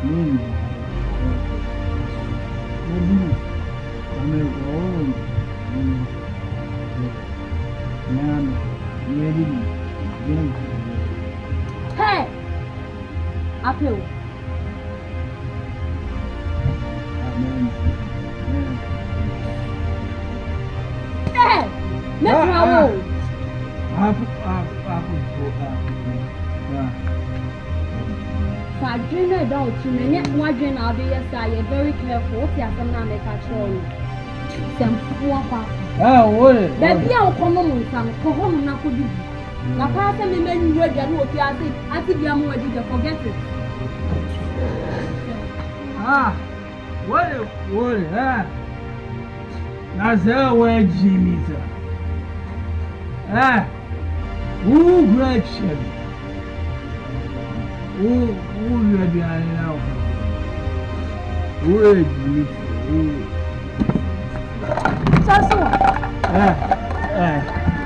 Hey! Apple. Hey! Make my own. So I dream about you, and yet one dream I'll be yes, I am very careful. What you have to make a troll. Some poor papa. Ah, what? Baby, I'll come home some home now could be. My papa and men ready and what you are saying. I think you are more ready to forget it. Ah, what? That's how we're Jimmy. Ah, who great ship? Who you're behind now? Who is you? So,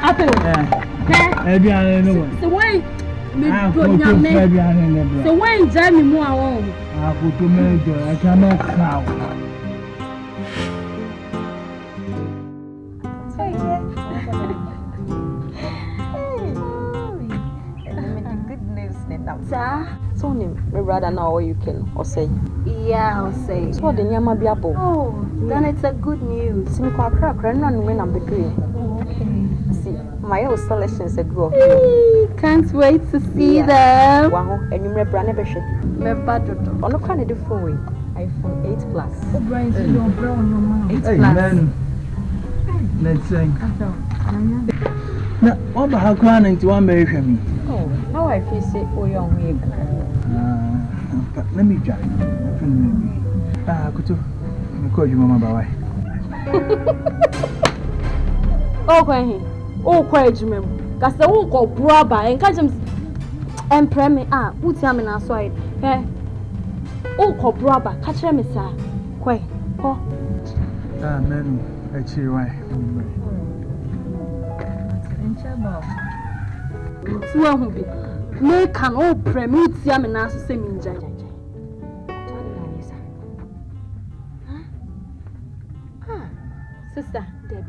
Apple, maybe I don't know. So, why? So, when Jamie more home, I put to make I cannot count. So, my brother now or you can or say. Yeah, I'll say. So, the Yama Biabo. Oh, then it's a good news. See me crack run when I'm between. See, my old selections a group. Can't wait to see them. Wow, and you remember Branabesh. My bad. On the kind of the phone, iPhone 8 Plus. Oh, Brian, you're brown, no 8 Hey, Plus. man. Let's sing. Now, what about how can 91 marry me? Oh, how I feel say, oh, young me. But let me try. Could you call you Mama Bawai? Oh, when oh, quite remember. Because the won't go brother and catch him and premi. Ah, put him in our side. Eh? Oh, call brother, catch him, sir. Quay, oh. Ah, man, I cheer why. Well, who be? Make an old premit yam and answer same in Jai. Sister,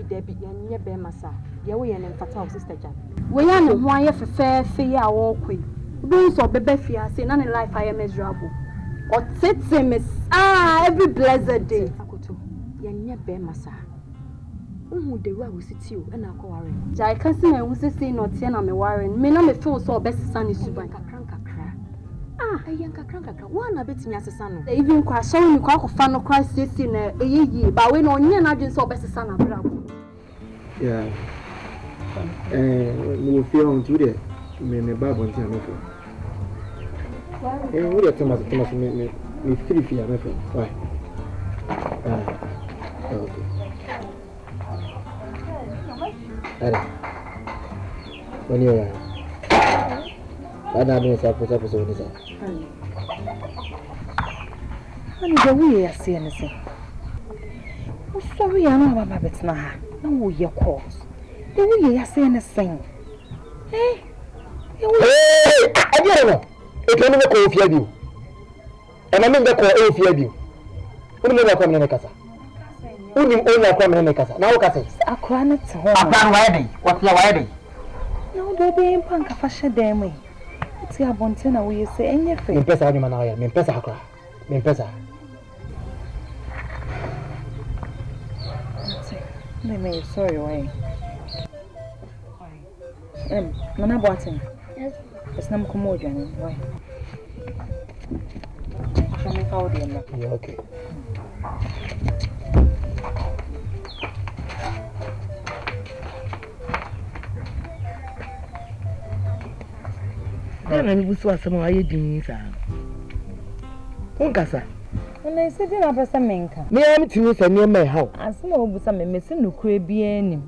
Debbie, and your bear massa. Your way and fatal sister Jack. We are no why for fair fear walk with. Those or baby fear say none in life I am miserable. Or tits miss every blessed day. Akoto, your bear massa. Who the way we sit you and I'll go worry. Jai can't see my who's saying not ten on me worrying. Me no me feel so best son is super. Ah, a young crank, one a bit in your son. They even quite showing me quite a fan of Christ in a year, but we know near not just so best son of Bravo. Yeah. We feel on today. Me Bible on Tiano. And we are Thomas me free fear, my friend. Why? Okay. When you are. I don't know if I put up with this. And the way I see anything. Oh, sorry, I know about it now. No, your course. The way I see anything. Eh? I don't know. It will never call fear you. And I mean that call fear you. Who never come in a casa? Who never come in a casa? Now, Cassie. I can't tell. I'm wedding. What's your wedding? No, they'll be in punk of a shademy. It's your bontina where you say in your face. Pesa ni manaya, pesa hakra. Pesa. Let me sorry why. Nana Boatin. Yes. It's not Kumojan. Why? Show me how do you Yeah, okay. I'm going to some of your jeans. Unkasa. When I said I was a menka. Me am to use a near my house. As some of some missing no crabby.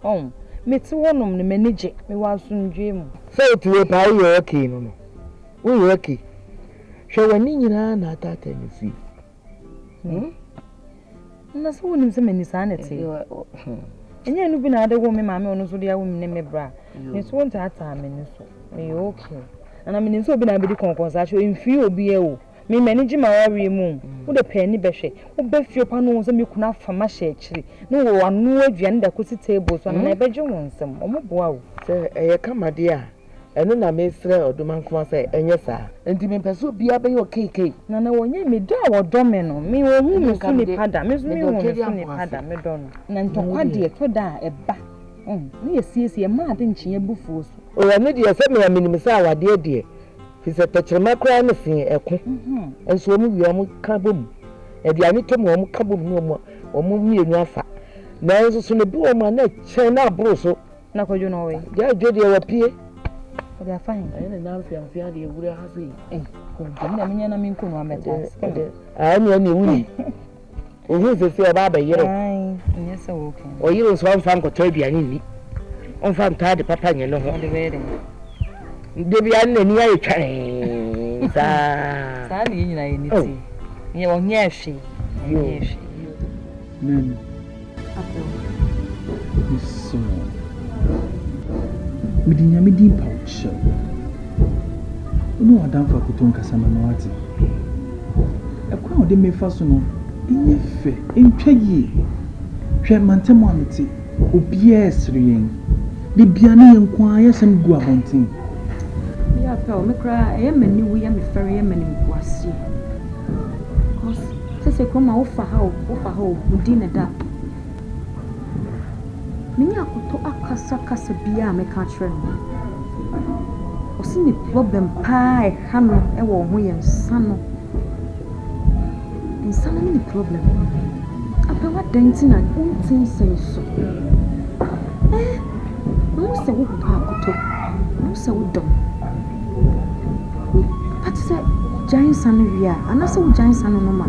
Oh, me to one of the manager. Me was soon dream. So to a pie, you're okay, no. We're okay. Show a nina not that and see. And that's one in some insanity. And you been other woman, mamma, on the woman named Bra. It's one time in this. Me okay. And I mean, so been a bit of conversation in few BO. me manage my worry moon. Would a penny beshe, who bef your panos and you could not from my shade. No one knew again that could tables on my bedroom once some. Oh, wow. Say, come, my dear. And then I may say, or do man come say, and yes, sir. And to me, pursue be up your cake. No, no, when you me do or domino, me or whom you can be padam, Miss me or padam, me don't. Nanto, what dear, to die a bat. Me see a mad in chia buffos. Oh, I need you send me a minimum, dear. He said, touch a macro and so we are cabum. And the Anita mom cabum no more, or mummy and yafa. Now, so soon a boy my neck, China broso. Now, you know, yeah, Jody appear. They are fine. I don't know if you are fearing you would have seen. Eh, I mean, I am only winning. Who's the fear about a year? Yes, okay. Or you was one fan could tell you, I need. On fan tied the papa, you know, on the wedding. Debian and near Chinese. Sadly, I need to. You are near she. Yes, Nan. So. Midinya midi pouch. No adam fa kutonka sama no ati. E kwa ode mefa so no, enye fe, entwa yi. Hwe mantemo ameti, obi esriyen. Bibia ne yenkwa yesem gu abonten. Ya pa o mekra e mani wu ya me fere ya mani kwase. Cause sese koma wo fa ha o udi na da. Mini akoto akasa bia meka kire no. Osi ni problem pa e ha no e wo ho ye nsa no. Nsa no ni problem. Apa wa danti na untin senso. No se wo pa akoto. No se wo dom. But say giant son wi a anase wo giant son no ma.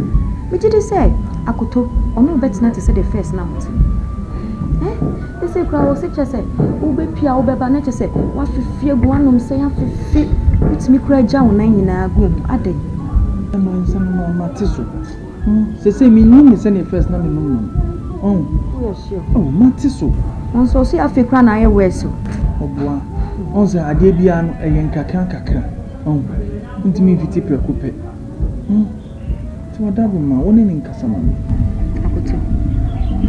Me gide say akoto ono betina te say the first night. They say, "Crowd, say, just say, Ube Pia, Ubeba, not just say, what if you go on, say, I feel it's me cry down 9 in a room, are they?" I'm on some more Matiso. Say, me, no, miss any first name. Oh, yes, sure. Oh, Matiso. On so see, I feel crying, I wear so. Oh, boy. On the Adebian, a yanka. Oh, into me, if you tip your coupe. To a double ma, one in Casaman. I go to.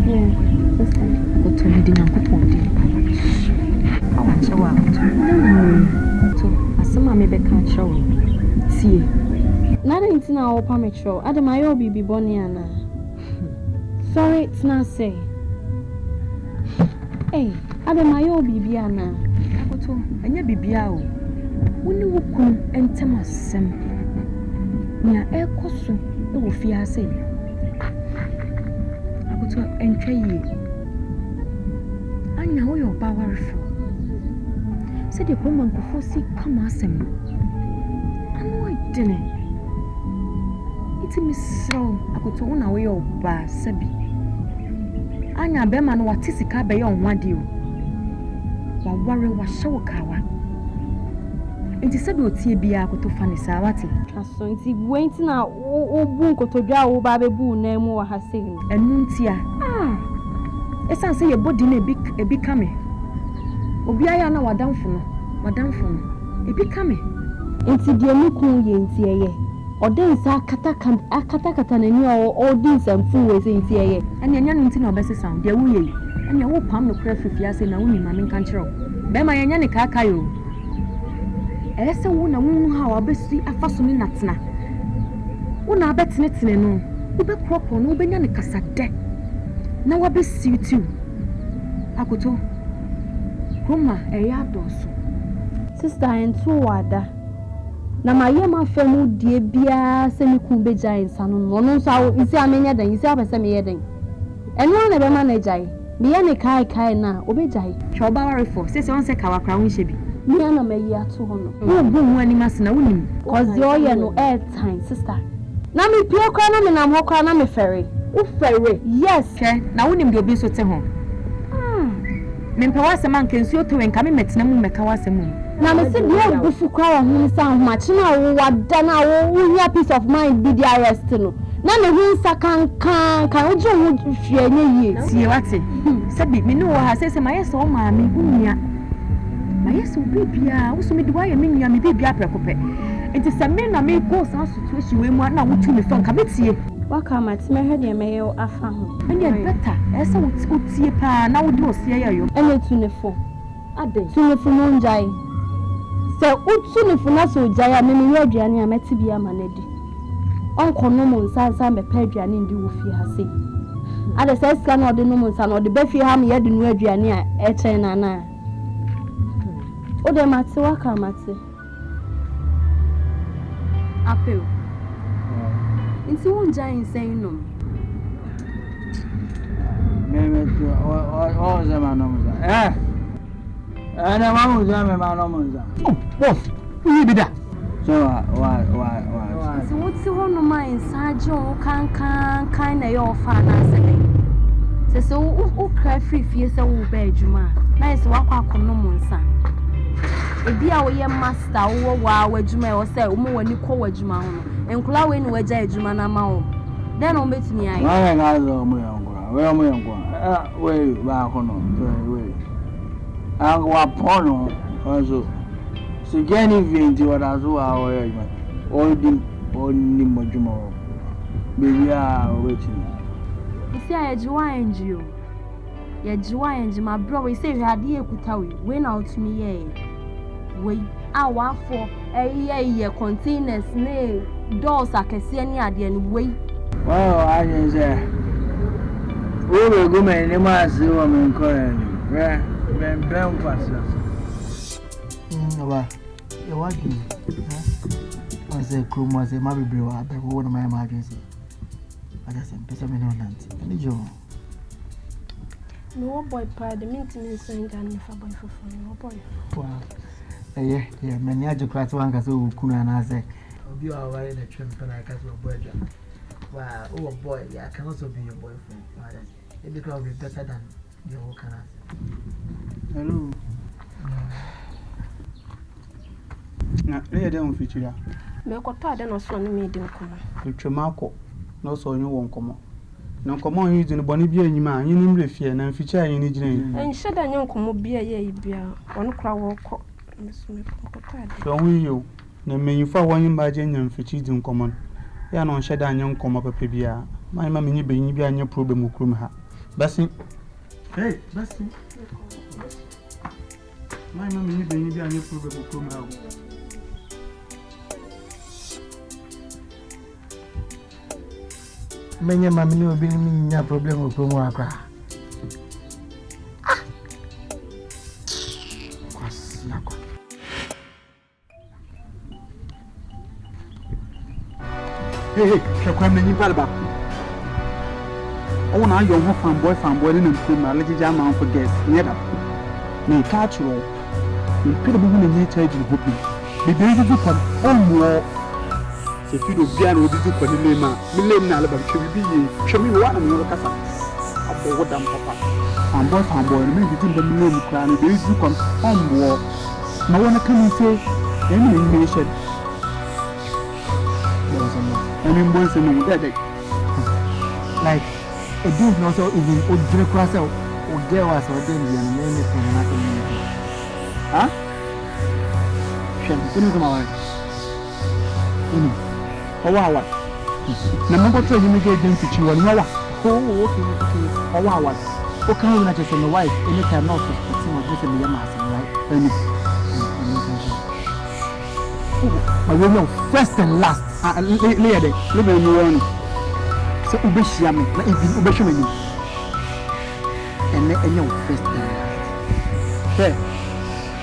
Yeah. But we didn't go for it. I want to show up. So, as some may be can't show. See, nothing to now open my show. Adamayo be Boniana. Sorry, it's not say. Hey, Adamayo be Biana. I go to, and you be Biao. When you come and tell us some near air costume, it will fear say. I go to entry ye. Anya wo yo powerful. Say the woman go for see come asem. Anu idene. Iti misro akoto una wo yo ba sabi. Anya be ma no wate sika be yo nwade o. Wa ware wa hyewo kawa. Enti sabi otie bia akoto fa ne sa wate. Aso enti wenti na obu nkotodwa wo ba bebu na mu wa hase ni. Enu ntia. Esan say your body na ebi kame. Obi aya na wadamfo no. Ebi kame. Enti de mukun ye enti eye. Odensa akata na ni o dinsa mfu we se enti eye. Anya nya nti na obesesa de wuye. Anya wo pam no kra fifia se na woni mame kan kire. Be ma nya ne kaka yo. Ese wo na won ha wa besi afaso ni natena. Wo na abetene no. Wo be kropo no wo benya ne kasade. Na wa be situ akoto kuma eya doso sister entu wada na maye ma femu die bia se mi kun be jai sanu no so isi amenya dan isi abese me yeden enu na be ma na jai me ye ne kai na obejai choba ware for se on se kawa kra won shebi me na mayi ato ho no wo bu hu ani masina wonim cause the oye no air time sister na me pie kwa na me na ho kwa na me ferry ufere yes ke na wonim de obi so te ho mempa wase man kensuo to enka me metena mu meka wase mu na me se de obufu kwa wa hu sa ho ma chi na wo wada na wo hia peace of mind bi di arrest no na me hu sa kan ojo hu hwe nye yie tie wate se bi me no ha se ma yeso ma me hunia ma yeso bibia wo so me di wa ye me nua me bibia prekope It is a man na me go some situation we mu na wutu me fon ka betie. Waka mate me hwe de me ye afa ho. And yet better. Esa wutie pa na wudi osie ya yo. Ene tu ne fo. Ade. Tu ne fo no njai. Se utu ne fo na so jai me me aduane a meti bia ma na di. Onko no mo nsansa me pa aduane ndi wo fi ha sei. Ade se sika na ode no mo nsa na ode be fi ha me ye de no aduane a e chen na na. Ode mate waka mate. Apel. Inti won jai insane no. Me o zamano mo za. Ana mamu za me ma no mo za. Oh, boss. Who be that? So why? So what's the one of my inside Joe can kind of your father say. So cry free fear so bedjuma. Nice walk no monsa. E bia wo ye master wo wa wadjuma wo say wo wani ko wadjuma ho no. Enkula we ni waja adjuma na ma wo. Den o betumi ayi. Why na zo mo yankura. We mo yankura. We ba ko no. We. Agwa pono. Also. So gani vinti wadazu awo ya juma. Oni mojuma. Baby ah waiting. You see I jiwa enjio. Ya jiwa enji my bro we say hade ekuta we na out me ye. We awa for ye containers ne doors akese ni ade ni we. Wow, I just say. We will go me ni ma se wo me nko ni. Ben pasa. Aba. Ya wagi. I say Chrome was a maybe brew up one of my emergency. I just said, Pesa me no nanti. Any job. No boy pa the mint me saying gan for boy for no boy. Wow. Yeah, many ajo class one ka so kuna na say. Obi wa wa na twem pa na ka so boy ja. Wow, oh boy, yeah, can also be your boyfriend. It will be better than your whole can. Hello. Na le dey on feature. Me ko pa de no so no me di nkomo. Twemako. No so onyu won komo. Na nkomo yi dinu boni bi anyima anyi nim le fie na feature anyi ni gina. En sheda nyi nkomo bia ye bia. Ono kra wo ko. Me ko pa de. So hu yi o. Na menyifo awon ba je nyam feature di nkomo. Ya no sheda anyi nkomo papa bia. Mai ma menyi benyi bia anyi problem okrum ha. Basi. Hey, basi. Mai ma menyi benyi bia anyi problem okrum ha. Menye mami ni obi ni nya problem o promo akra. Kwasi akwa. Hey, shakwa menyi balba. O na yo ho fanboy ni nkum na legija ma for guest. Nyeda. Me catch roll. Me pede bu na nyi charge hopi. Me be ji kon onwo. Se fi do bia na odi ko ni lema. Me lem na alba twi bi ye. Twemi wa na me kasa. Abo wodam papa. Fanboy me bi tin ba me lem kra na be ji kon onwo. Na wona kan say any nation. I mean, once in a day. Like a dude no so even odre kwasa o girl was or dem ya na me from na community. Huh? Shall we go my Owawa. Na mo go you me get dem fichi won wa. Oh, okay. Owawa. O kan na just my wife anytime not to see what this me ma say right. My woman first and last. Lea de, let me know. So ubeshia me, na even ubeshia me. And your first and last. Hey,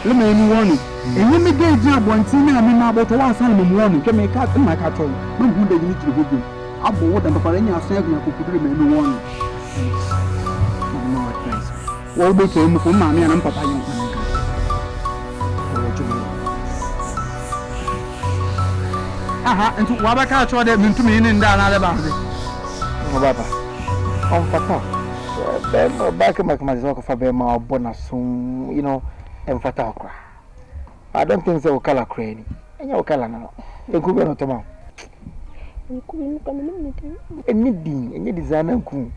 let me know. And when me get job one thing, I mean about one son of morning, can make out in my carton. No good they need to go do. I bought and for any yourself, you could put me in one. No advice. Well, we came from Mammy and Papa. Aha, and to Wabaka told them to me in down about it. Oh, Baba. On Fata. Back in my work for Bema bonus soon, you know, and Fatakra. I don't think so, color cranny. And your color now. You could be not tomorrow. You couldn't come in a meeting, and you design and cool.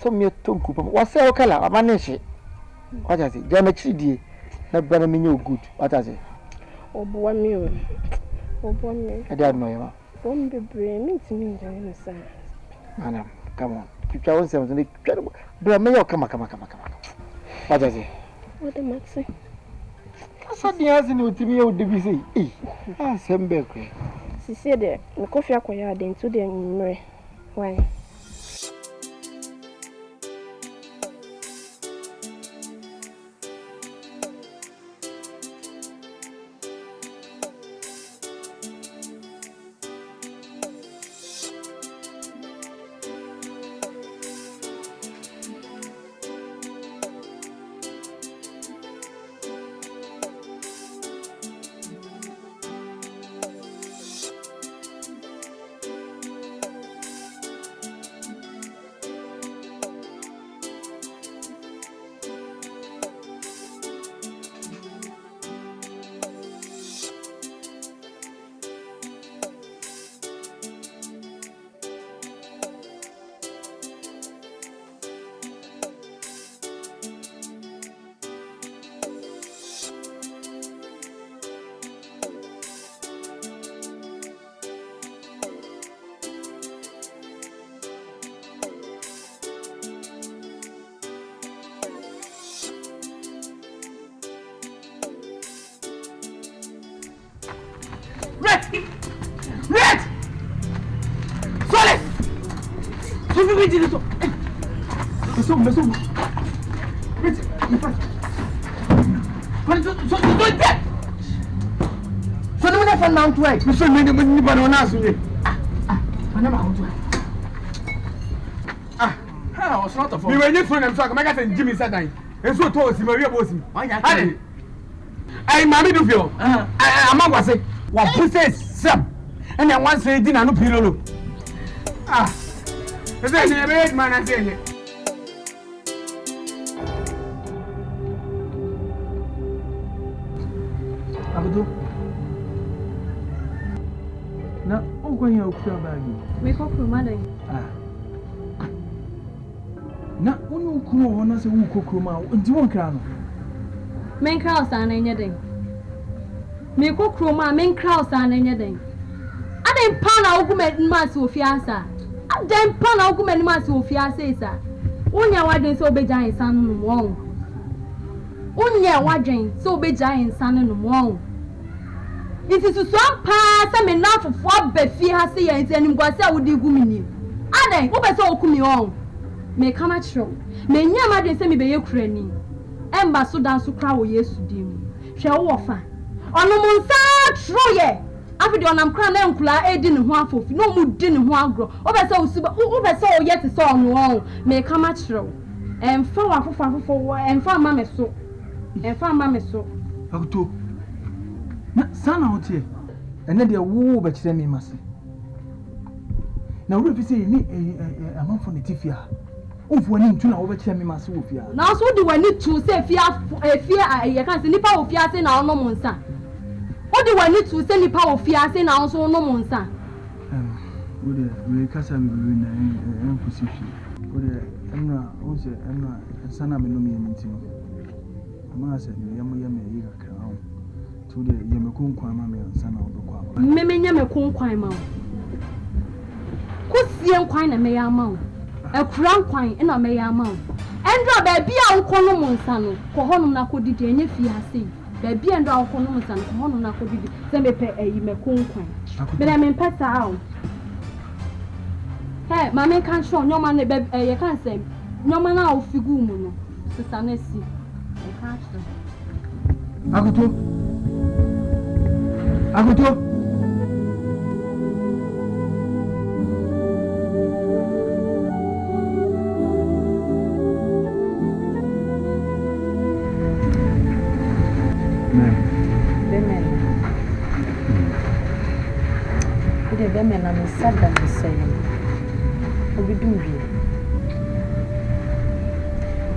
So, me to coop. What's your color? I manage it. What is it? Geometry, dear. Not better mean you good. What is it? Oh, boy, me. Obonne. I don't know you. Bon be brain to me, sir. Madam, come on. You try one something. But may you come. What does it? What the matter? So the answer to me would be say, ah, same bakery. She said that the coffee acquired into the memory. Why? Red! Solid! So we did it. So. Red, you fast. So do it. So no one ever now to it. We should make money bananas with it. I was not a phone. We were just from so I can Jimmy Saturday. And so told him where was him. I mammy do feel. I'm not say what process some. And then once they didn't know Pilolo. Is that a red man? I say it. Abdo. Now, oh, when you're bagging, We hope your mother. Now, when you come on, I say, who cook room out into one crown. Men crowds and anything. Me cook chroma, men crowds and anything. I didn't pan out mass of fiasa. I didn't pan out mass of fiasa. Unya wadin so be giant son wrong. Unya wadin so be giant son and wrong. It is to some pass I'm enough of what Befi has said and Guasa would do gumini. I then over so come on. May come at show. May Yamadin send me be Ukraine. Emba so dance to crow yes to dim. Shall offer. On the moon, true ye. After the on crown and cla aiding one for no mood didn't one grow. Over so super over so yet is on wrong. May come at show. And for and for mamma so. And for mamma so. Auto. Son out here. And then they woo but send me massy. Now, if you say a month from the Tifia. Oh, when you turn over to me, Masufia. Now, so do I need to say fear I can't see any power of fear saying our no monster. What do I need to send the power of fear saying our so no monster? We can't have a position. Emra, also, Emra, and Sana Menomi and Tino. Master, Yammy, crown. To the Yamakun Kwamami and Sana of the Kwam. Meme Yamakun Kwama. Could see and quine a mayor mount. A crown quine in a mayor mount. And draw baby out Conomon Sano, Kohonum Nakodi, and if he has seen. Baby and draw Conomon and Kohonum Nakodi, send me pay a Yamakun quine. But I'm in Pessa out. Hey, Mamma can't show no man, you can't say. No man out of Figumo, Sister Nessie. I can't. Aguto. The men are sad that the same. We do here.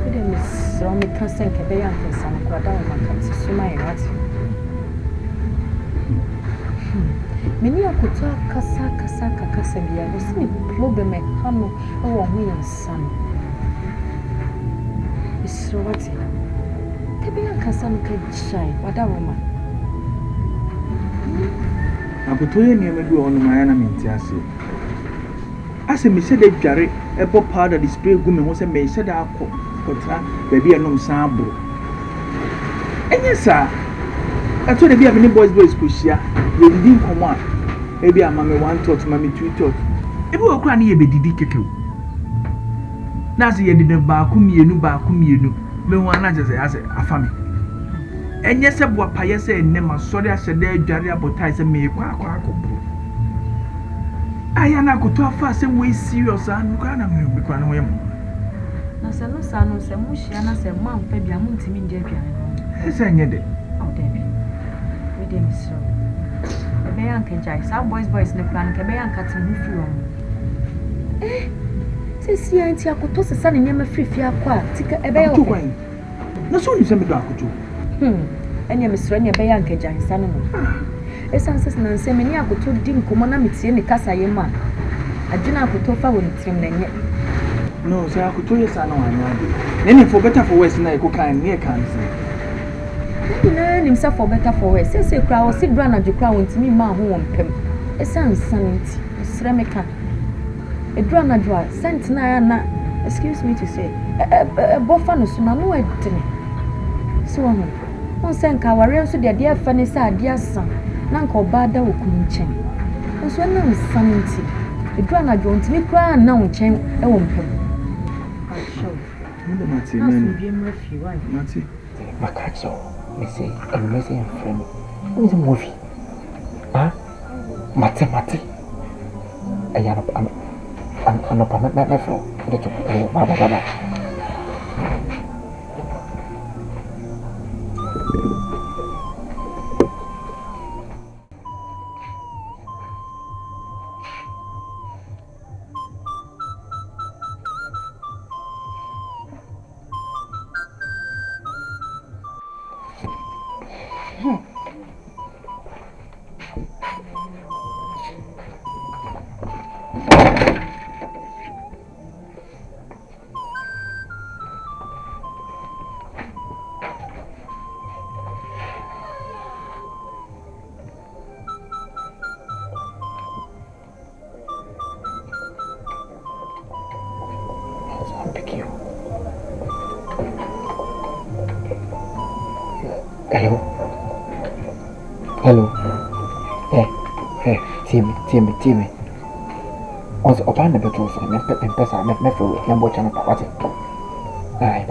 We didn't miss Romy Constant Cabayan and some Quadama comes to my heart. Many of Kuta Casaka Casabia was me, problem at Hamo or William's son. Miss Rovati. Cabayan Casan can shine, what a woman. Akotoye nneɛma bi wɔ hɔ no ma na mente ase. Ase me hyɛ da dware ɛbɔ powder de spray gu me ho sɛ me hyɛ da akɔ kɔtra baabi a nom san aboro. Ɛnyɛ saa. Ɛtɔ de bi a me ne boys kɔhyia yɛdidi nkɔmɔ a ebi ama me one thought ma me two thought. Ebi wɔ kora ne yɛ bedidi kekew. Na se yɛde ne baako mmienu me ho ana kyerɛ sɛ ase afa me. Enye se bo paye se enne ma sori ahyede adware abotai se me kwa akobro aya na akoto afa se we serious anu kwa na me kwa no yem na se no sa no se mu hia na se ma mpa bia mu ntimi nje adware no ese enye de o debi we dem so e be yan kenjai sa boys ne plan ke be yan katin hu fi on se si anti akoto se sa ne nyama fifi akwa tika e be yo na so ni se me do akoto Anya misro nya be ya nkeja nsa no no. Esanse na nse me ni akoto di nkomo na metie ne kasa ye ma. Adwena akoto fa won tirim na nye. No, say akoto ye sa na anya de. Nene for better for worse na e ko kan ne kan se. Na nim sa for better for worse. Se kra o si dra na dwekra won timi ma ho won pem. Esanse nti misre me ka. Edra na dwa sent na ya na excuse me to say. Bofa no so na no edene. So on senka ware nso de de afa ne sa ade asa na nka oba da okun nchen nso na nsanti edura na jo ntimi kra na nchen e wo mpem asho ndo mati men bi emra fi why mati makacho me say en friend me say movie ah mati ayano ano pa me fro de to baba Hello. Timmy. Also, open the bedroom for me. Me for me watch on party. Bye.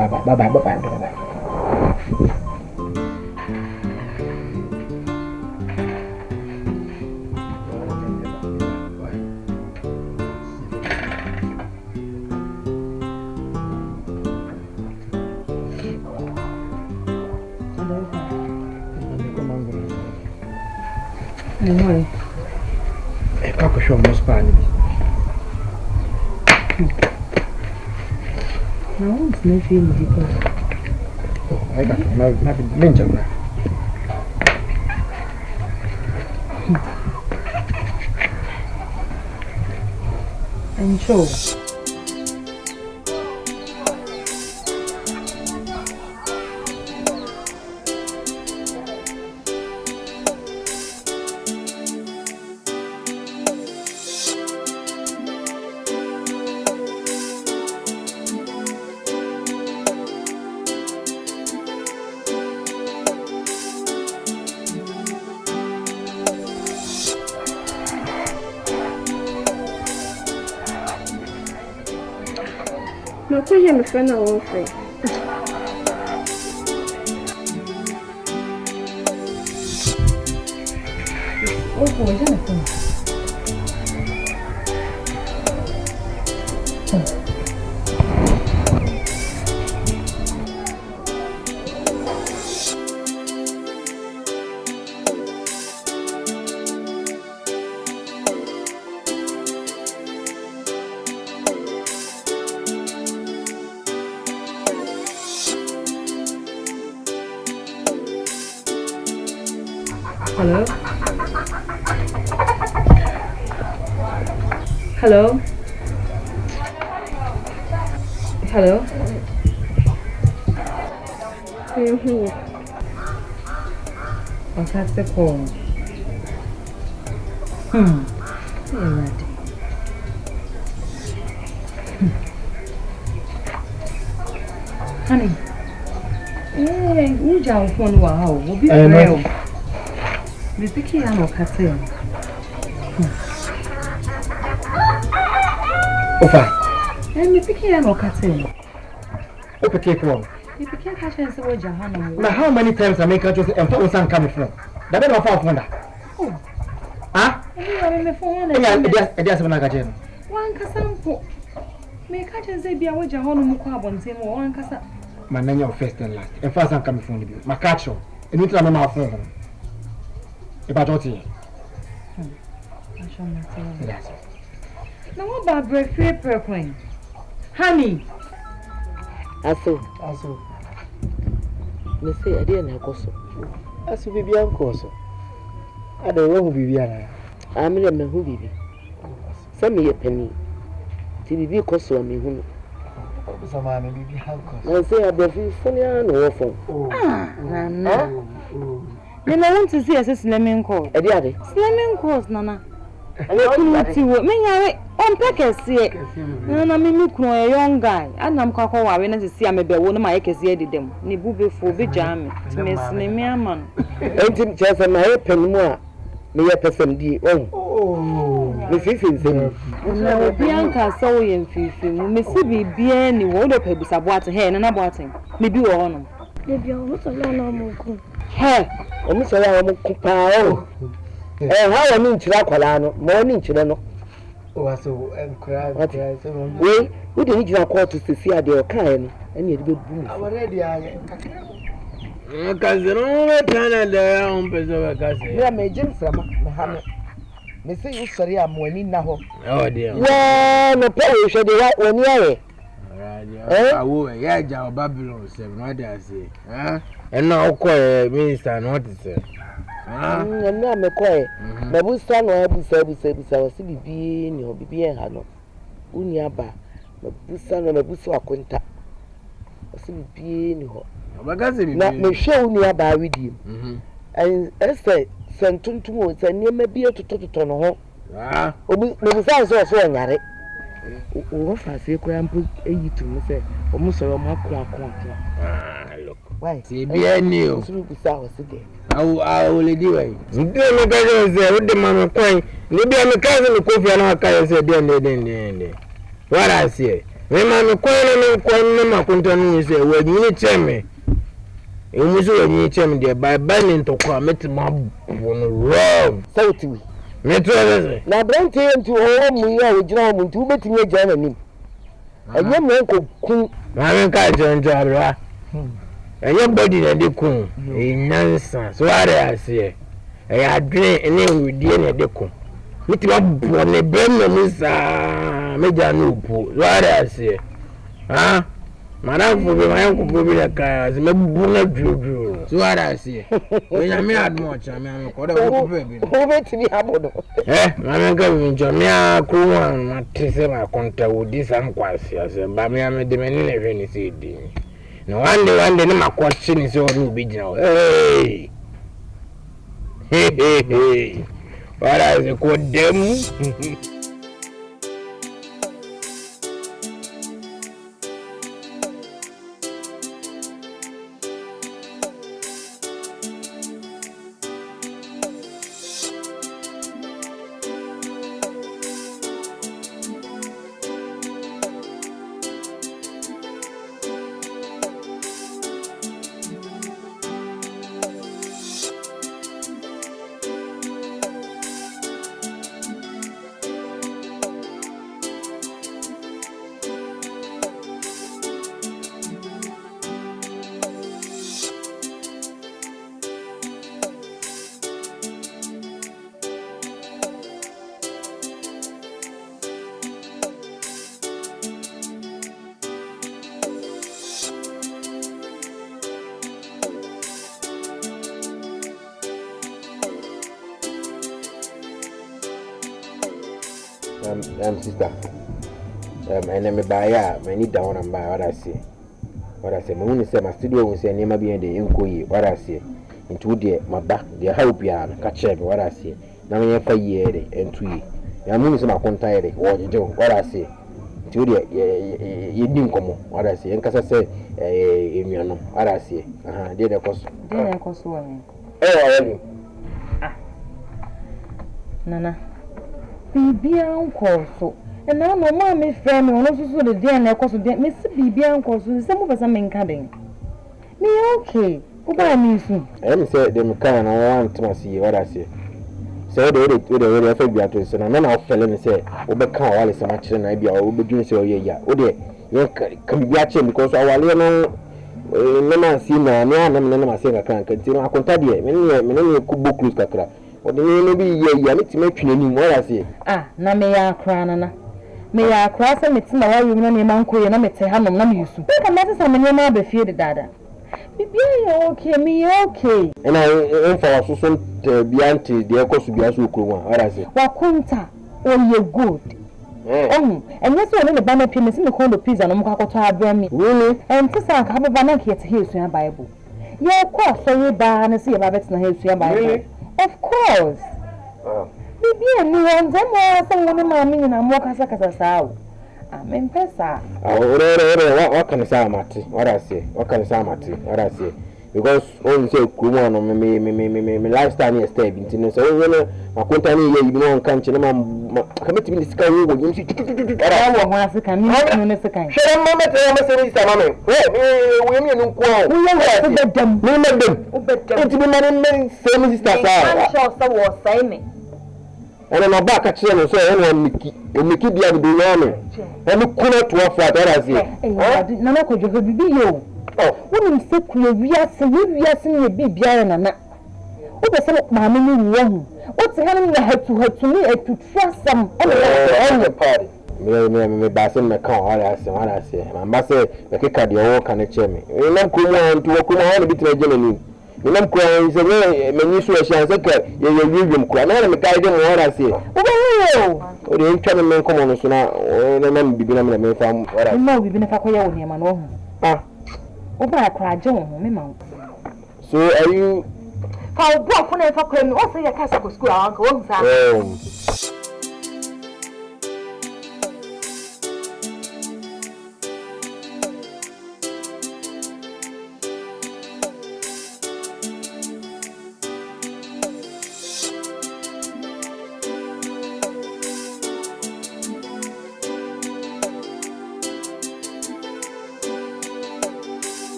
Anyway, e kako show mo spani bi na won't no feel because ai ka na menja na and show No, put him a friend on free. oh, Jonathan. Hello? Hello? Hello? What's that the call? Honey. Who just phone wow? Will be real. Me picking an occasion. Me picking an occasion. You can't catch and say what Johanna. Now, how many times I make a choice and phone coming from? That don't fall from that. Ah? I just want to get one casampo. Make catch and say, be a way Johanna Mukabon, say one casa. My name is first and last. And first I'm coming from you. My catch and you tell me my phone. If I don't see. I shall not say that. Now, what about breakfast purple? Honey. Aso. Me say I didn't have course. Aso bibi ankoso. I don't know who bibi. I'm in a who bibi. Some me a penny. Bibi course on me who. Some man bibi ankoso. I say I be funny and awful. Nana. You know want to see a slamming course. A dear. Slamming course, Nana. I don't see what me on packers see. Nana me look no a young guy. And I'm called when I see I'm a be one of my acres here did them. Ni bube for be jam. Miss Nemia man. Ain't just a my pen more. Me a person D. Oh, Miss Fifi. No, Bianca saw you in Fifi. Missy be bien, you won't open with a water hair and a bottom. Maybe on. Maybe I'm not alone. Hey, I'm sorry, I'm a coupon. How I mean to Racolano, morning children. Oh, so and cry. Wait, who didn't you call to see a dear kind? And you'd be already. Because the only time they are on Pessoa. You are major from Mohammed. They say you sorry, I'm winning now. Oh, dear. Yeah, no pay, should be right when you're I will, yeah, Jow Babylon, 7, what did I say? And now, call minister, not to say. And now, McCoy, my good son, I will service, I was being your BB and Hano. Unyaba, my good son, and my good so I couldn't. I see being your. Not me show nearby with you. And Esther sent 2 months and near maybe to turn home. Ah, besides also on it. What I say, Grandpa, you to me say, almost a more crack. Ah, look. Why? See, be a new. I will do it. You don't say, what the mamma coin. Maybe I'm a cousin of coffee and I can't say, then. What I say. When I'm a coin and I'm continue to say, well, you need to tell me. You must need to tell me by banning to commit my wrong. So to me. Now, don't tell him to home me or John to make me a journey. And your man could I can't enjoy. And your body that they come in nonsense. What I say, I had drink and then we didn't deco. With my bonnet, Miss Major Nupo. What I say, huh? Madame for my uncle Bobby cars, my bonnet drew. So what I say, when I made much, I mean, what over to be able. Eh, I'm going to Jamia Kruan, not to say my contact with this unquasias, and Bamiam de Menini city. No wonder my question is all original. Hey, what is it called them? Sister, and I'm a BIA, I need down and buy what I say. What I say, my only say my studio will say, never be in the inquiry, what I say. Into my back, the help ya, catch what I say. na me fa yere entui ya mu se makonta yere wo jejo wala se ti o de ye di nkomo wala se en kasa se enuano wala se aha de koso wa wali nana bibia nkoso and now no mommy friend me no so the dey na koso dey me se bibia nkoso se mo pesa me nka den me okay o ba mi su em se de me kan na want ma see wala se se de fa bia to se na na ofele ne se o be kan wale se ma kire na bia o be dwun se o ye ya o de ye kan bia che because awale no na ma si na me ma se kan ti no akonta de me ne ku boklus kakra o de ne bi ye ya me ti ma twene ni wala se na me ya akra na me ya akra se me ti na wa yum na me man ko ye na me te hanom na me yusu be ka me se me ne ma be fie de dada bibia okay me okay na en fa so so bianti de ekosu bia so okro wala se wa kunta o ye good enye so ne ba na pie me se me kondo pizza no mko akoto abra mi really enti sa ka baba na ke te hesu ya bible ye ko so ye ba na se ye ba bet na hesu ya bible really? Of course bibia ni won ze mo so woni ma mi na mo kasa sawo amen pesa what can say mati what I say because only say kumo no me lifestyle is stay binti so when akonta ni ye ibi no kan chine ma kameti mi sika wo yim si ara wo ha sika mi no ne sika shere mama te ma se ni sama me we mi nu kwa wo wo bedam ni medem enti bi ma ne se mi sister sa sure so wo say me ana na ba ka kire no so ene miki bia bi no me ene kuna to afa ara se na na ko jogo bibi yo woni se kuye wiase ne bibia na na o be se ma me ni wo hu o ti han na hatu ni etutrasam ene party me ba se me kan ala se ma ba se me keka de wo kan che me na ko mo ntu wo ko mo bi tire jene ni nam ko se me ni so ehia se ka ye wiwim ko na me kai de mo ala se o de ntwa me ko mo no so na na bibi na me fa ala mo bibi na fa ko ye wo ni ma no hu Oba kraje wo me ma. So are you How bro for na fa kwa mi o say ya kasa ko school awon ko wo nsa.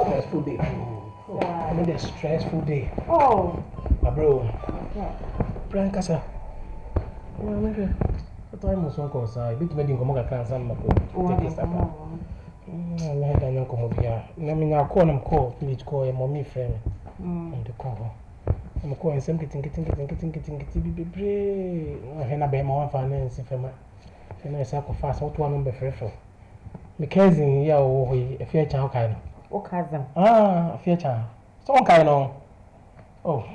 Stressful day. I mean, a stressful day. Oh, bro. Brian Casa. Well, maybe. What time was on course? I bit me dingo moga class and mako. Take it up. I had an uncle here. I mean, I call them call, please call your mommy friend. And the call. I'm calling some getting. I had a bay more finance if I sacrifice what one number for. My cousin, yeah, a fair child kind. cousin. A fair child. Someone kind of. Oh,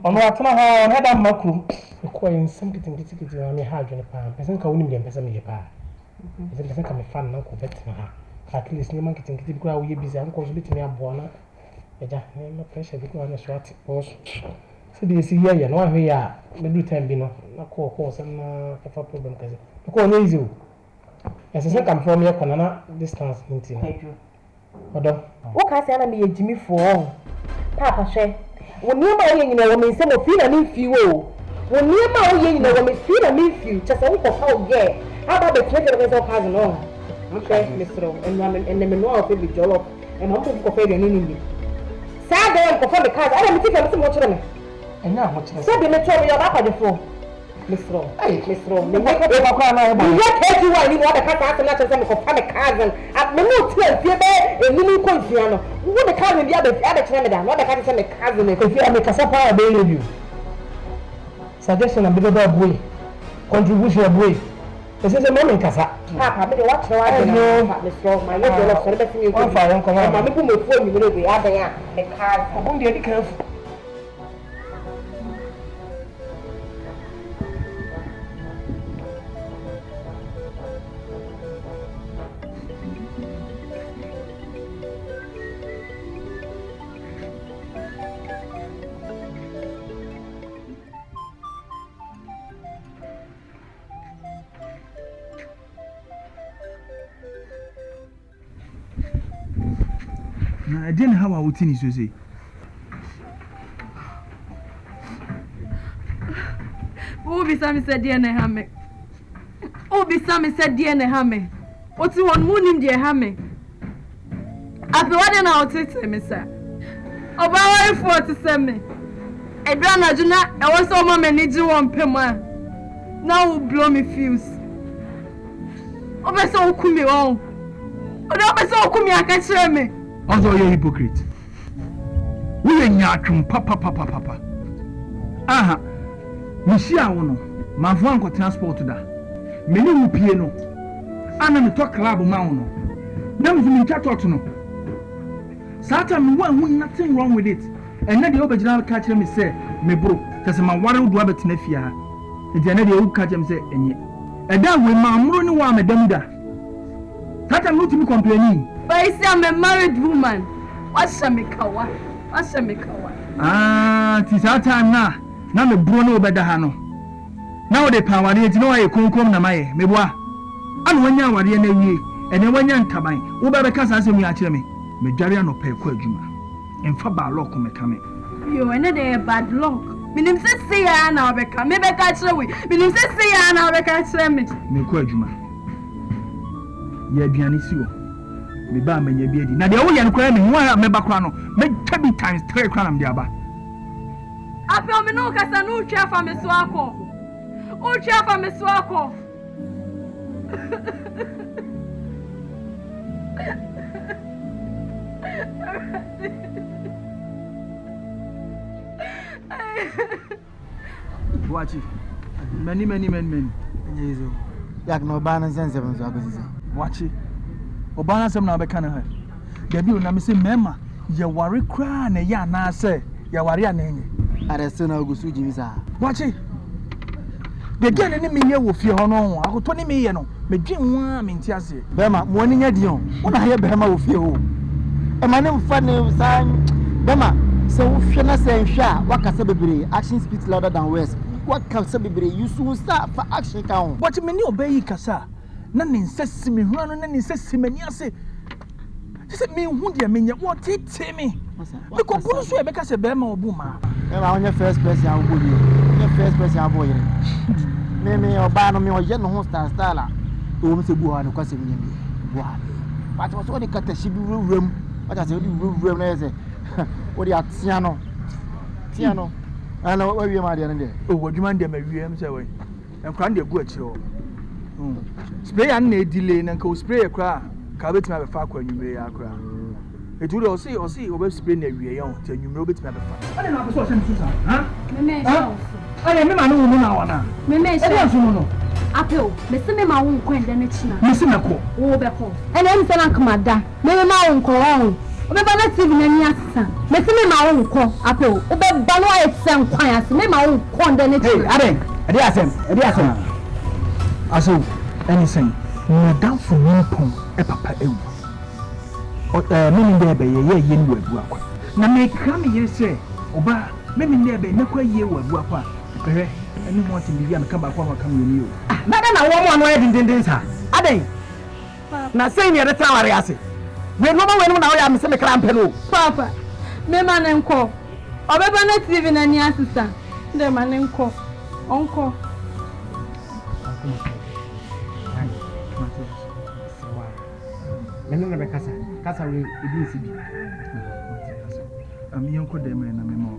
on what I had a macro. Acquiring some getting on me hard in a pan. Person can win them, person me a pa. It doesn't come a fun uncle better. At least no man getting to grow you busy and cause me a bona. No pressure because I'm a short post. So they see here, no here. The do time be no call horse and a problem because the call easy. As I said, come from your corner distance. What can I say? I'm a Jimmy for Papa share. When you are in a woman, some of you and if you when you are in a woman, feel and if you just a week of how yeah. How about the treasure of his cousin? Okay, Mr. And the menor of every job. and I'm going to pay the enemy. Sad for the cars. I don't think I'm so much of me. And now, what's the So, the tell me about the phone. Miss Rowe, Miss Rowe, you get you want you want the car after not some for family cousin. At the no tell fear and you confiano. What the car in the other Canada, not the car send the cousin if you make a supply of you. Suggestion a bit of a boy. Contribution of boy. This is a moment, Casa. Papa, but watch the I know, Miss Rowe, my little of celebrating you. I'm fine, come on. My people will phone you will be out there. The car, I won't be careful. I didn't have a routine, you say. Who be some said, dear Nehame? Who be some said, dear Nehame? What's one moon, dear Hame? After what an outage, me, sir. About 4 to send me. A drama, do not, I was all my need you on Pema. Now will blow me fuse. Over so come on. Over so come, I can show me. Also, you're a hypocrite. We are not papa. Aha, Michia wono, my phone transport to that. Many will piano. Anna me talk club mauno. Now is in chat to no. Satan one nothing wrong with it. And then the original catcher me say, me bro, that's my world rabbit nefia. And then the old catcher me say, and that way, my running one, madame da. Satan not to be complaining. But I say I'm a married woman. What's a mikawa? What's a mikawa? Ah, tis our time now. Now me Bruno Bedahano. Now the power is no way come na my me boa. And when you are in a year, and then when you are coming, Ubabacas as me actually me Jariano pay quajuma. And Faba lock me coming. You another bad luck. Minim say Anna Becca, maybe catch away. Minim say Anna Becca me. Me quajuma. Ye bianissimo. Me ba me nya biedi na de wo ye nkwa me ho me bakra no me tabi times 3 kra na me aba ape me no kasa no twa fa me so akọ o twa fa me so akọ watch it many yezo yak no bana sense from so agozi watch it Obana sem na be kan ha. Debi o na me se mema ye ware kra na ya na se ye ware anenye. Arese na ogusu jimisa. Watch it. De gene ni me ye wo fie ho no akoto ni me ye no me dwen wa me nti ase. Bema mo ni nya dion. Wona ha ye bema wo fie ho. E ma ne mfa ne san bema se wo hwe na se nhwe a wakasa bebre action speaks louder than words. Wakasa bebre you so start for action count. Watch me ni obayi kasa. Na ninsesi me hunu na ninsesi mani ase se me hu de me nya wo tete me me kokuru so e be ka se be ma obu ma e ma onye first person awu boye onye first person abu yire me oba no me oye no ho star la o me se bu ha no kwase me nyame bu ha but so de kata shi bi wuram wata se di wuram na yese o di atia no ana wa wie ma de ne de o wadwuma de ma wie am se we enkran de gu achi ho spray and delay na ka spray kra ka betima be fa kwa nwumre ya kra etu do o si o be spray na wie ya o ta nwumre o betima be fa ade na so o se msusa ha me so ade me ma no mu na wana me so ade so no apel me se me ma wo nkwenda na china me se me ko wo be ko ene em se na kamada me ma wo nko wo o be ba na tv na ni asesa me se me ma wo nko apel o be ba no aye se nkwan ase me ma wo nko nda na china ade asem aso anything madam for me pon e papa ewu me ni de be ye ni wabu akwa na me kra me ye se oba me ni de be nakwa ye wabu akwa hwe ani mo ti bibia me ka ba kwa ka me ni o na wo mo no ye dindindin sa aden na sei ni de taware ase we no ma we no na wo ya me se me kra mpelo papa me ma ne nko obeba na tv na ni asesa de ma ne nko onko Menina be kasa kasa we ebi esi bi yɛnkɔ dɛm na mema wo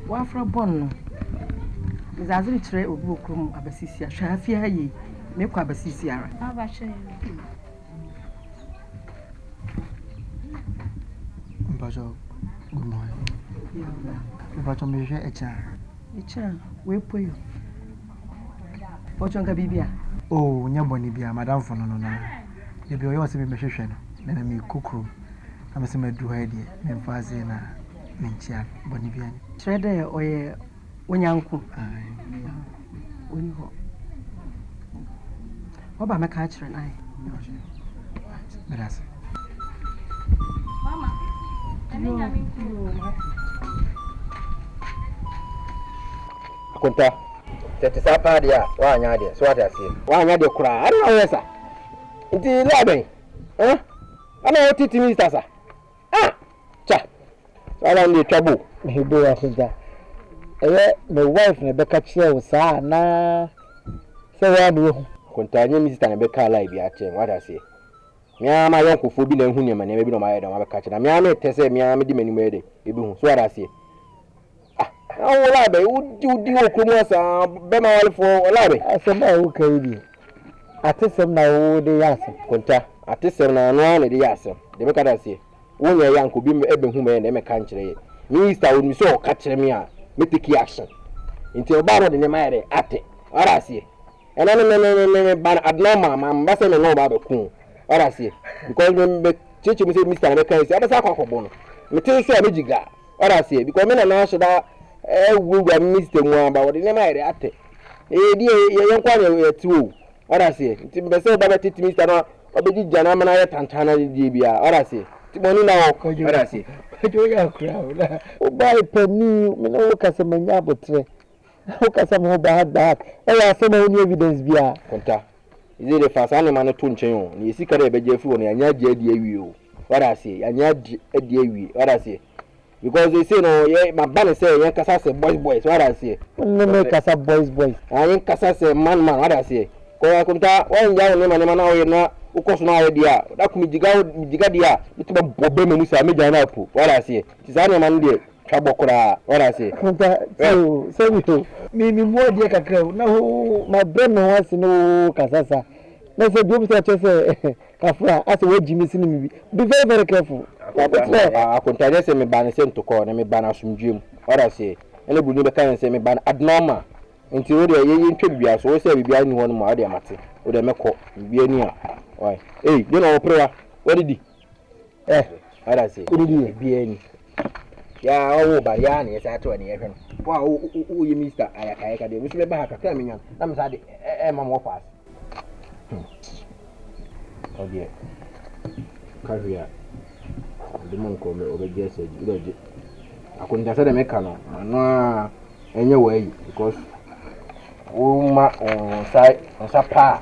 Wafra bonno. Izaziri chere obi okrom abasisi ahwa afia haye. Me kwa abasisi ara. Aba chere. Mbajo, good morning. Mbajo me je echa. Echa, we poyo. Ochonga bibia. Oh, nyaboni bia madam for no na. E bi oyo se me hwehwe no. Na me kukuru. Na me se me du ha die. Me mfaze na me nchia boni bia ni. Trade oye onyanku. Oni ho. Oba me ka kire nai. Gracias. Mama. Akonta. Tete sapa dia wa anya dia so ata sie. Wa anya dia kura. Ari na wesa. Nti laben. Ana o titi minister sa. Cha. Ala ndi trouble. Me do akonta. My wife na beka kire wo sa na se wa do. Akonta nya minister na beka live ya che wa ata sie. Mia ma yon kofo bi na hu nyama na bi no ma yeda ma beka kire. Mia me tese mia me di mani me de. Ebi hu so ata sie. Ola be udi okromo sa be ma wale fo ola be asema wo kai bi atesem na wo de yase konta atesem na no na de yase de me kada sie wonya yanko bi ebe hu me na me ka nkire ye minister wo mi so ka kire me a me take action nti oba no de ne ma yere ate ora sie ena ne ban adnoma ma mbase me no ba be ku ora sie because me cheche me say minister na ka sie ada sa akwakobo no me tin say me jiga ora sie because me na shoda we mistake mu aba wodi ne ma yere ate di ye nkwa ne tu ora se nti mbese ba titi mister no obeji jana mana ye tantana di bia ora se ti moni na o ora se jo ya kura ora o bai pani me no kasa manya botre o kasa mo ba da e ya se na oni evidence bia konta ize de fasa ne ma no to nchen o ne yesi kare beje fu o ne anya je adi awi o ora se anya adi awi ora se because they say no yeah my ban say yeah kasa say boys what I say no me kasa boys I kasa say man what I say ko akunta wan ja ne ma na o na ukoso na dia da ku mijiga dia mitiba bobe me musa me jana pu what I say ti sa ne man dia twabokora what I say akunta so mi mo dia kakra na ho my brain no was no kasa sa na say bi so che kafura as we jimi sini be very very careful akonta je se me ban se ntoko na me ban asumdwem ora se ene bu ni be kan se me ban abnormal nti wo de ye ntwa bibia so wo se bibia ni ho no ma wo de mate wo de mekọ bibia ni a oi de na wo prewa wo de di ora se wo de di bibia ni ya wo ba ya ni sa to ni ye hwe no wo ye mister ayaka ka de wo se be ba ha kakra me nya na me sa de ma mo pass oh dear career the monko me obeje se ji akunta se de meka no ano enye way because ma on sa pa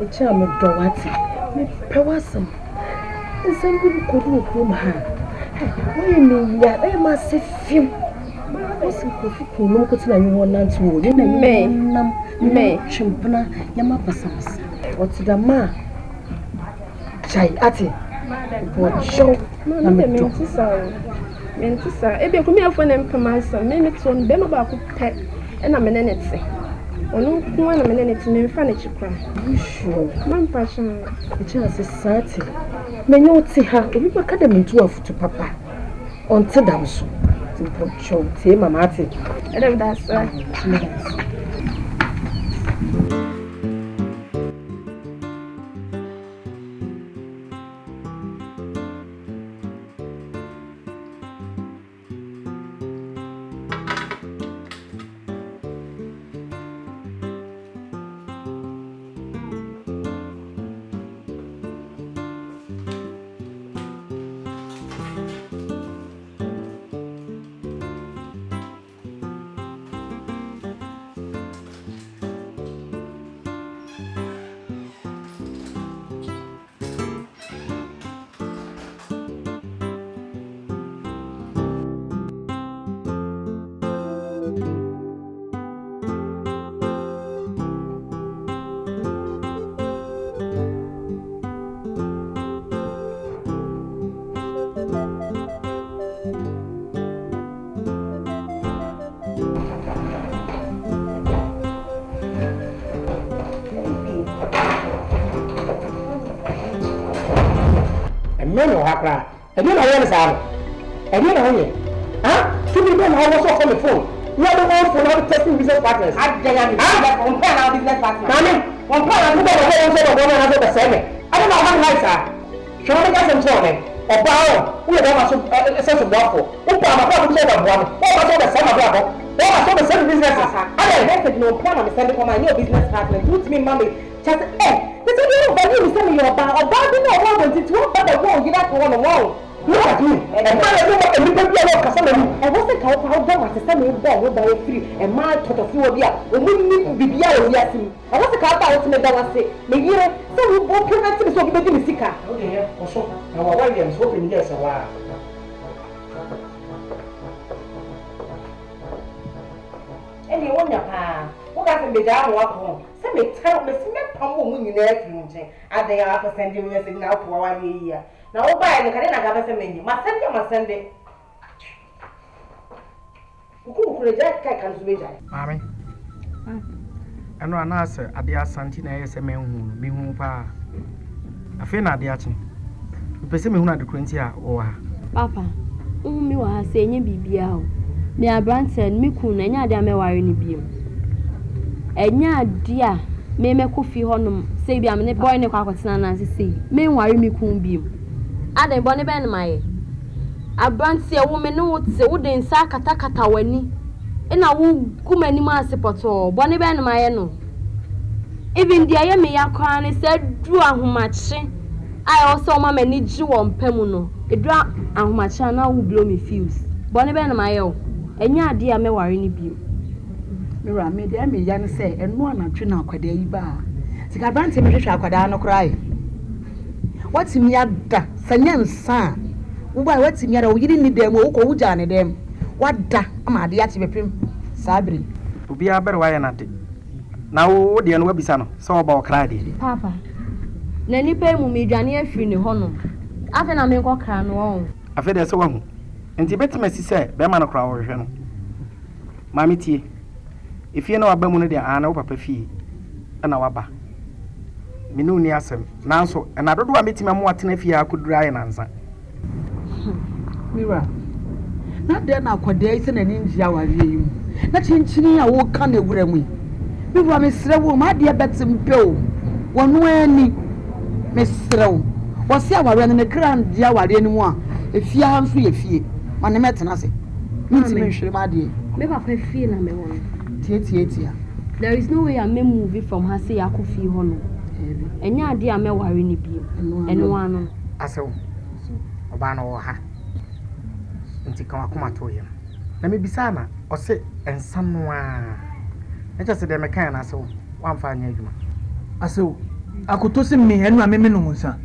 Echa me dowati me pewasem nsembu ko do ko ma ha we me ya e ma se fim ma se ko fi ko no ko tina nyi wona ntu wo ne me chimpna ya ma pasapasa what's the ma chai ati bo show na me mentisa e be ko me afo na mpema asa me ton be no ba ko pe e na me ne netse Ono kuma na mene ne timi mfa ne chikra. Sure. Mampa shan. Echi asesate. Menye oti ha, obi baka da mentu afutu papa. Onte dam so. Timpo chow tie mama ate. Edem da sa. No, Hakra. And you know what is out. And you know it. Huh? Two people who was off on the phone. You are the one for not testing business partners. I am one plan our business partners. One plan I put on the whole one another the same. I don't know how nice are. Show me guys and children. OBAA, who are the sense of work for. Who are my problem of one. What was all the same about? What was all the same businesses? I don't no plan on sending for my new business partner. Do to me, mommy. Just this is your value. Tell me about didn't know what went into but the wall. You have to want to look at me. And I don't want to be a customer. I wasn't how done to send me ball by free and my thought of you here. We wouldn't be BIA. I was a car to make that was say. Maybe so we both prevent him so we make him sicker. Okay, also, our Williams hoping yes a while. And you wonder, what got me down walk home? Send me tell me, Pumble when you left you. And they are sending you a signal for 1 year. Now, OBAA, the Canada have a menu. My Sunday, my Sunday. Who could Jack can switch? Mammy. I know an answer at the Asante Akan Twi, me pa. I feel not the action. You perceive me who the Quintia or Papa, me was saying BBL. Me a branch and me coon and ya damn wire in the beam. And ya dear, me coffee honum, say be a minute boy in a cockatana as say, me worry me coon beam. I didn't bonny ban my. A branch a woman knows the wooden sack attackata wenny. And I won't go many miles or bonny ban my no. Even the Ayami Yakan said, drew a much. I also mamma need you on Pemuno. A drop and much now will blow me fuse. Bonny ban my own. And ya dear me worry in the beam. Mira, me dear me young say, and one and two now quite a bar. Sick, I branch him, I could cry. What's in yada, Sanyan son? Why, what's in yada, we didn't need them, who Johnny them. What da, my dear Chipim, Sabri. To be a better way and at it. Now, the Webisano, so about Crady. Papa, Nanny pay me Johnny a free honor. After I make a crown wrong. I feel there's one. And the better message said, Berman crowd. Mammy tea. If you know a Bermuda, I know Papa fee. And our ba. Minu ni asem nanso na dodo ameti memo atena fie akudura na nsa Mira na de na akwade ise na ninjia ware yi na chinchini a wo ka na ewura mu Mira mesre wo ma de betim peo wono ani mesre wo wo se aware na kran dia ware ni mu a efie ha nso ye fie ma ne metena se minti me hwere ma de Me papa fie na me won tie there is no way I may move it from her say akofi hono. Enya ade a me ware ni bi eno anu asew oba na wo ha nti kan akoma to yem na me bisa na o se ensa no a e just de me kan na asew wan fa anya adwuma asew akoto se me enu a me no munsa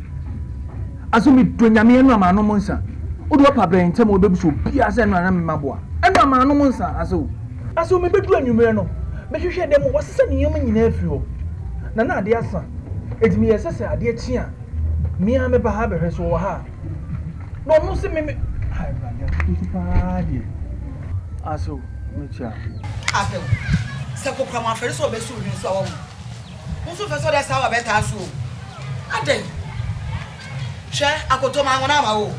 aso mi to nyame enu ama no munsa odo pa bren ntem obebuso bia se enu na me maboa enu ama no munsa asew me bedu anwumere no me hwehwe dem wo sese ne yom nyina afiri ho na ade asa edimi yesese ade chi a me a me ba ha behwe so wo ha no no se me ai brother tu pa die aso me cha asew Se ko kwa ma fere so be su hwin so awo. Nso fe so de sa wa beta so. Aden. Hwe akoto ma ngona ma wo.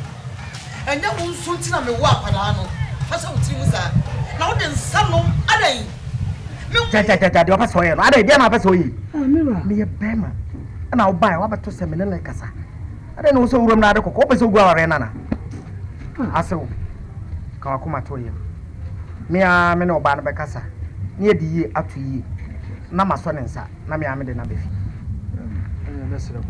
Enya mu nso ntina me wo apada no. Fa sa utiri mu sa. Na wo de nsano aden. Ja de paso ye no. Aden bia na paso yi. Ah mira. Me ye bema. Na wo bai wa beto se me ne kasa. Aden no so wurom na ade kokko pese ogua ware nana. Asewo. Ka akoma to ye. Me a me no ba na be kasa. Ne ye di ye atu ye. Na maso ne nsa. Na me a me de na be fi. Let's look.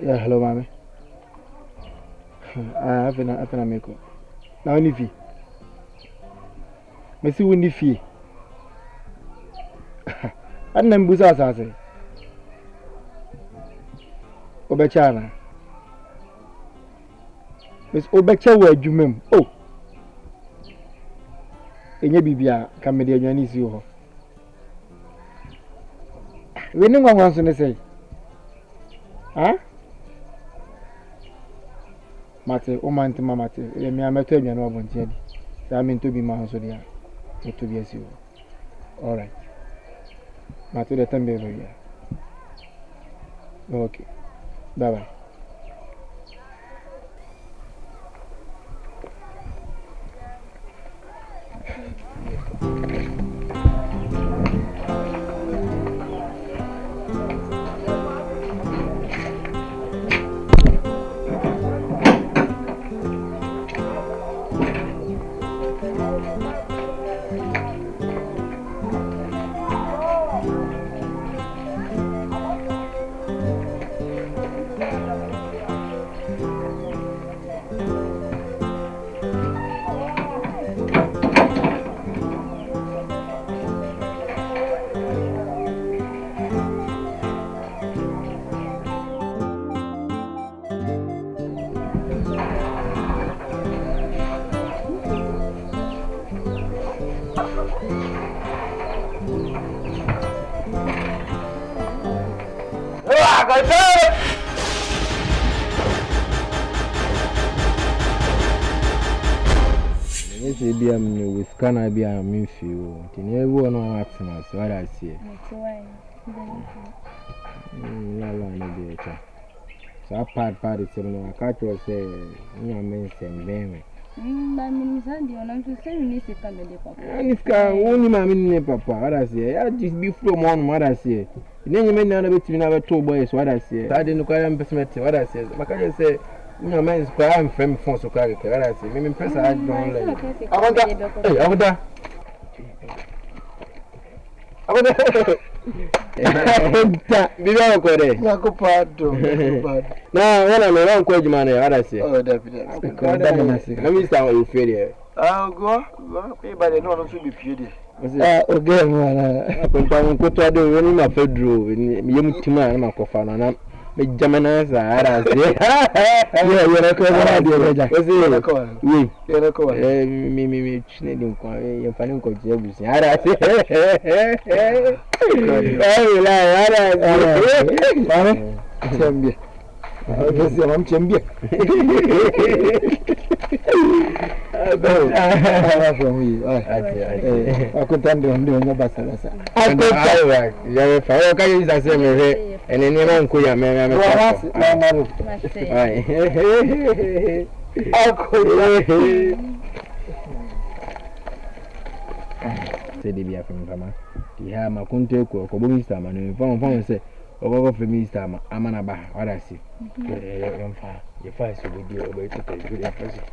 Yeah, hello, mommy. I've been a make-up. Now, only fee. Messi win the fee. I didn't boost us, I say. Obechana. Miss Obecha, where you mem. Oh, in your BBA, come with your niece. You we know what wants to say. Huh? Mate, o man to mamate. Me am tell you no want here. So I mean to be my house there. To be as you. All right. Mate, the time be here. Okay. Bye bye. Be with Scana be a mean few. Everyone on accidents, what I see. So I part is similar. I can't say, you know, men same baby. But Miss Andy, I'm to say, you need to papa. And if only my mini papa, what I say, I just be from one, what I say. Then you may not have been never 2 boys, what I say. I didn't quite understand what I said. But I say, you know, man, I'm from so carry. What I say, maybe press I don't like. I want that. Now, when I'm around, quite money, what I say. Oh, definitely. Let me start with failure. I'll go, pay by the no to be beauty. Okay, man. Go to the room, my bedroom, you to my coffin. Jamana's I say, yeah, you're a clever idea. Me, you're a call. Me, Chinese, you're finding coach everything. I say, I'm champion. I could tell you doing the best. I could use the same and then you could have made a from Pama. Yeah, my country, Mr. Man, found say, over for Mr. Amanaba, what I see. Your face will be obeyed to take good impression.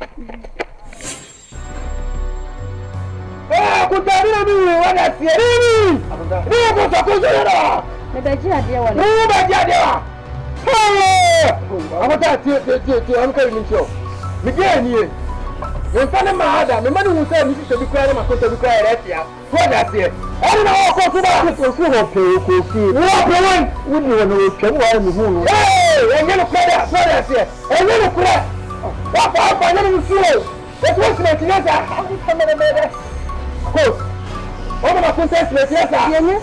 Oh, could that be what I see? The Bajia, dear one. Oh, Bajia! I want to uncle me show. Begin here. When Father Mahada, the man who said you should be crying, my sister be crying at you. What I say? I don't know what to do. What wouldn't you know? Hey, and then cry, what I say. And then cry. What I never see. What was my class? Coach, what am I going to say? Yes,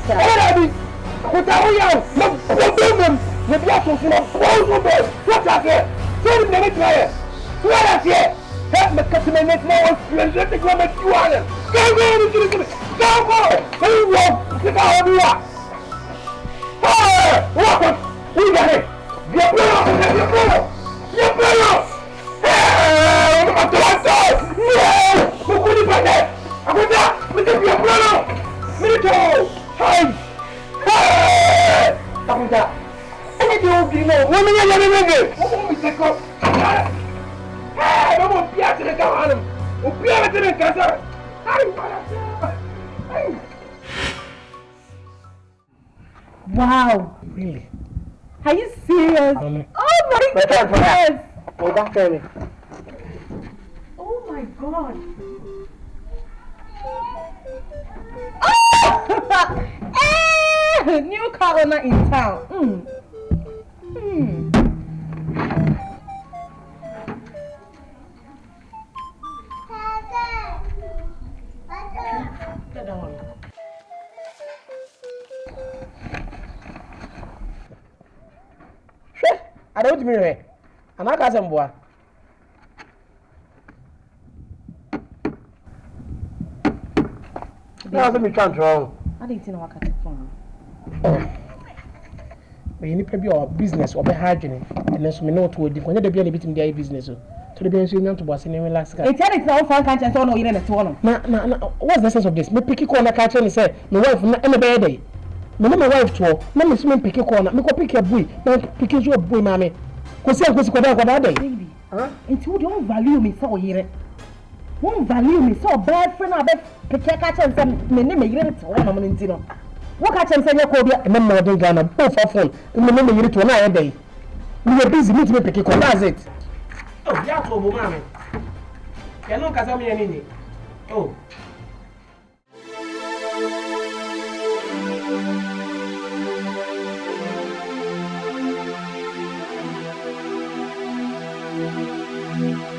sir. What are you? What are you? No problem. The black was not possible. What are you? Tell me the next what are you? Help me cut my neck more. Let me go make you on it. Go. Hey, walk. Sit down here. Walk. We got it. Get better. Hey, I'm going to Wow. Really? Are you serious? Oh my goodness. Oh my God. New car owner in town. I don't mean it. And I got some boy. That's me can't wrong. I didn't know what kind of phone. But you need to be our business or be hygiene. And then so me know to do. When you be a bit in their business, to the be in to boss in last guy. It's anything now for can't just know you're in a phone. Now, what's the sense of this? Me pick you corner catch and say, my wife not any bad day. Me my wife to. Me miss me pick you corner. Me go pick your boy. Me pick your boy, mommy. Cause I was kwada day. Baby, until you don't value me so here. Won't value me so bad friend. I bet pick catch and say me name me get it to one in zero. What catch and say you call and then more than Ghana both of phone. Me name me get it to another day. We are busy meet me pick you corner. That's it. Oh, yeah, to mommy. You know cause I'm here. Oh. Thank you.